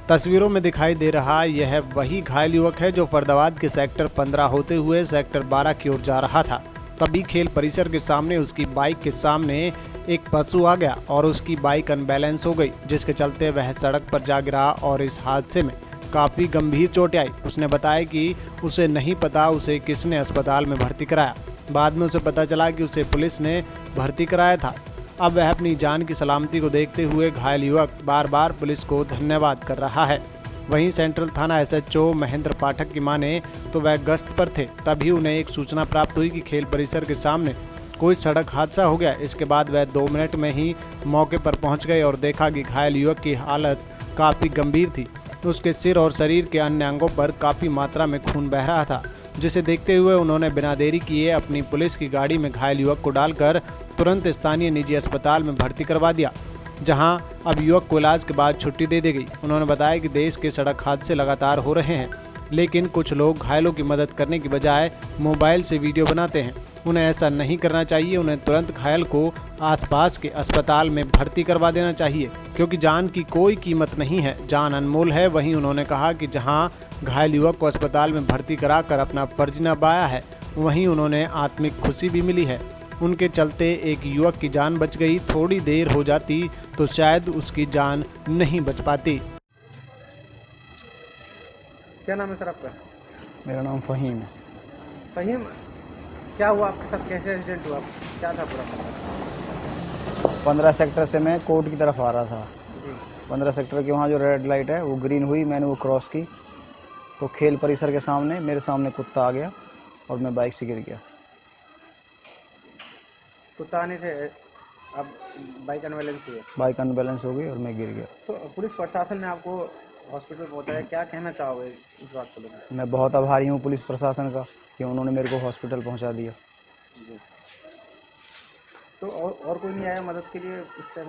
तस्वीरों में दिखाई दे रहा यह वही घायल युवक है जो फरीदाबाद के सेक्टर 15 होते हुए सेक्टर 12 की ओर जा रहा था। तभी खेल परिसर के सामने उसकी बाइक के सामने एक पशु आ गया और उसकी बाइक अनबैलेंस हो गई, जिसके चलते वह सड़क पर जा गिरा और इस हादसे में काफ़ी गंभीर चोटें आई। उसने बताया कि उसे नहीं पता उसे किसने अस्पताल में भर्ती कराया। बाद में उसे पता चला कि उसे पुलिस ने भर्ती कराया था। अब वह अपनी जान की सलामती को देखते हुए घायल युवक बार बार पुलिस को धन्यवाद कर रहा है। वहीं सेंट्रल थाना SHO महेंद्र पाठक की माने तो वह गश्त पर थे, तभी उन्हें एक सूचना प्राप्त हुई कि खेल परिसर के सामने कोई सड़क हादसा हो गया। इसके बाद वह 2 मिनट में ही मौके पर पहुंच गए और देखा कि घायल युवक की हालत काफ़ी गंभीर थी। उसके सिर और शरीर के अन्य अंगों पर काफ़ी मात्रा में खून बह रहा था, जिसे देखते हुए उन्होंने बिना देरी किए अपनी पुलिस की गाड़ी में घायल युवक को डालकर तुरंत स्थानीय निजी अस्पताल में भर्ती करवा दिया, जहां अब युवक को इलाज के बाद छुट्टी दे दी गई। उन्होंने बताया कि देश के सड़क हादसे लगातार हो रहे हैं, लेकिन कुछ लोग घायलों की मदद करने की बजाय मोबाइल से वीडियो बनाते हैं। उन्हें ऐसा नहीं करना चाहिए। उन्हें तुरंत घायल को आसपास के अस्पताल में भर्ती करवा देना चाहिए, क्योंकि जान की कोई कीमत नहीं है, जान अनमोल है। वहीं उन्होंने कहा कि जहां घायल युवक को अस्पताल में भर्ती कराकर अपना फर्ज निभाया है, वहीं उन्होंने आत्मिक खुशी भी मिली है। उनके चलते एक युवक की जान बच गई। थोड़ी देर हो जाती तो शायद उसकी जान नहीं बच पाती। क्या नाम है सर आपका? मेरा नाम फ़हीम है। फ़हीम, क्या हुआ आपके साथ? कैसे एक्सीडेंट हुआ? क्या था पूरा मामला? 15 सेक्टर से मैं कोर्ट की तरफ आ रहा था जी। 15 सेक्टर की वहाँ जो रेड लाइट है वो ग्रीन हुई, मैंने वो क्रॉस की तो खेल परिसर के सामने मेरे सामने कुत्ता आ गया और मैं बाइक से गिर गया। कुत्ता आने से अब बाइक अनबैलेंस हुई है? बाइक अनबैलेंस हो गई और मैं गिर गया। तो पुलिस प्रशासन ने आपको हॉस्पिटल पहुंचाया, क्या कहना चाहोगे इस बात को लेकर? मैं बहुत आभारी हूँ पुलिस प्रशासन का कि उन्होंने मेरे को हॉस्पिटल पहुँचा दिया। जी। तो और कोई नहीं आया मदद के लिए उस टाइम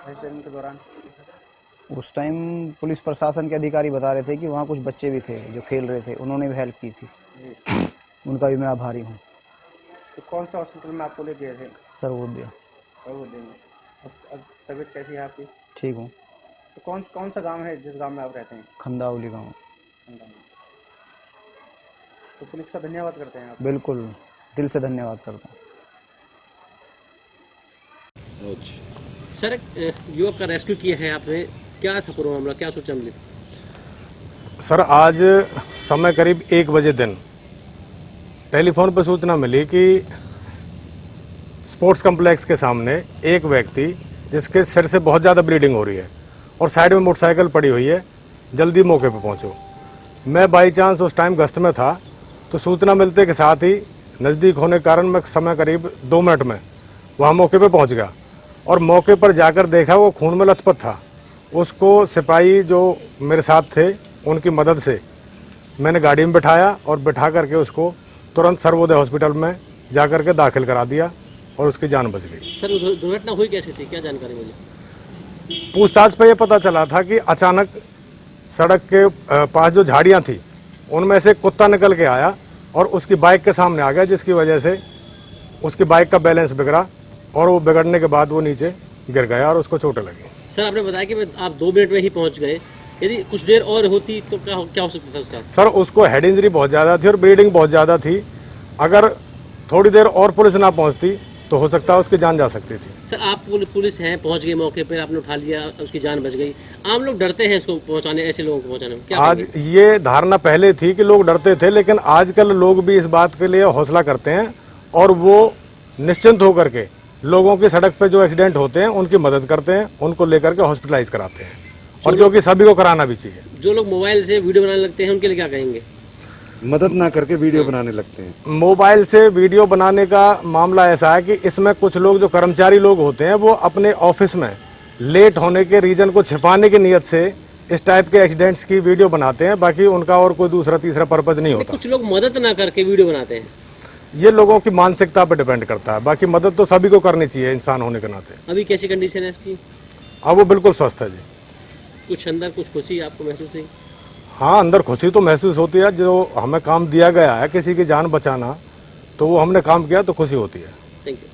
एक्सीडेंट के दौरान? उस टाइम पुलिस प्रशासन के अधिकारी बता रहे थे कि वहाँ कुछ बच्चे भी थे जो खेल रहे थे, उन्होंने भी हेल्प की थी जी। उनका भी मैं आभारी हूँ। तो कौन सा हॉस्पिटल में आपको ले गए थे? सर्वोदय। सर्वोदय में। अब तबीयत कैसी है आपकी? ठीक हूँ। तो कौन सा गांव है जिस गांव में आप रहते हैं? खंदावली गाँव। तो पुलिस का धन्यवाद करते हैं आप? बिल्कुल, दिल से धन्यवाद करता हूँ। सर, युवक का रेस्क्यू किया है आपने, क्या था पूरा मामला, क्या सोचा मिली? सर, आज समय करीब 1 बजे दिन टेलीफोन पर सूचना मिली कि स्पोर्ट्स कॉम्प्लेक्स के सामने एक व्यक्ति जिसके सिर से बहुत ज़्यादा ब्लीडिंग हो रही है और साइड में मोटरसाइकिल पड़ी हुई है, जल्दी मौके पर पहुंचो। मैं बाई चांस उस टाइम गश्त में था, तो सूचना मिलते के साथ ही नज़दीक होने के कारण मैं समय करीब 2 मिनट में वहाँ मौके पर पहुँच गया और मौके पर जाकर देखा वो खून में लथपथ था। उसको सिपाही जो मेरे साथ थे उनकी मदद से मैंने गाड़ी में बिठाया और बिठा करके उसको तुरंत सर्वोदय हॉस्पिटल में जा करके दाखिल करा दिया और उसकी जान बच गई। सर, दुर्घटना हुई कैसे थी, क्या जानकारी मिली? पूछताछ पे ये पता चला था कि अचानक सड़क के पास जो झाड़ियाँ थी उनमें से कुत्ता निकल के आया और उसकी बाइक के सामने आ गया, जिसकी वजह से उसकी बाइक का बैलेंस बिगड़ा और वो बिगड़ने के बाद वो नीचे गिर गया और उसको चोटें लगी। सर, आपने बताया कि आप 2 मिनट में ही पहुंच गए, यदि कुछ देर और होती तो क्या हो सकता था उसका? सर, उसको हेड इंजरी बहुत ज़्यादा थी और ब्लीडिंग बहुत ज़्यादा थी। अगर थोड़ी देर और पुलिस ना पहुंचती तो हो सकता है उसकी जान जा सकती थी। सर, आप पुलिस हैं, पहुंच गई मौके पर, आपने उठा लिया, उसकी जान बच गई। आम लोग डरते हैं इसको पहुंचाने, ऐसे लोगों को पहुंचाने में, क्या आज करेंगे? ये धारणा पहले थी कि लोग डरते थे, लेकिन आजकल लोग भी इस बात के लिए हौसला करते हैं और वो निश्चिंत होकर के लोगों की सड़क पे जो एक्सीडेंट होते हैं उनकी मदद करते हैं, उनको लेकर के हॉस्पिटलाइज कराते हैं, और जो कि सभी को कराना भी चाहिए। जो लोग मोबाइल से वीडियो बनाने लगते हैं उनके लिए क्या कहेंगे? मदद ना करके वीडियो बनाने लगते हैं। मोबाइल से वीडियो बनाने का मामला ऐसा है कि इसमें कुछ लोग जो कर्मचारी लोग होते हैं वो अपने ऑफिस में लेट होने के रीजन को छिपाने की नीयत से इस टाइप के एक्सीडेंट्स की वीडियो बनाते हैं, बाकी उनका और कोई दूसरा तीसरा पर्पज नहीं होता। कुछ लोग मदद ना करके वीडियो बनाते हैं। ये लोगों की मानसिकता पर डिपेंड करता है, बाकी मदद तो सभी को करनी चाहिए इंसान होने के नाते। अभी कैसी कंडीशन है इसकी? अब वो बिल्कुल स्वस्थ है जी। कुछ अंदर कुछ खुशी आपको महसूस हुई? हाँ, अंदर खुशी तो महसूस होती है। जो हमें काम दिया गया है किसी की जान बचाना, तो वो हमने काम किया तो खुशी होती है। Thank you.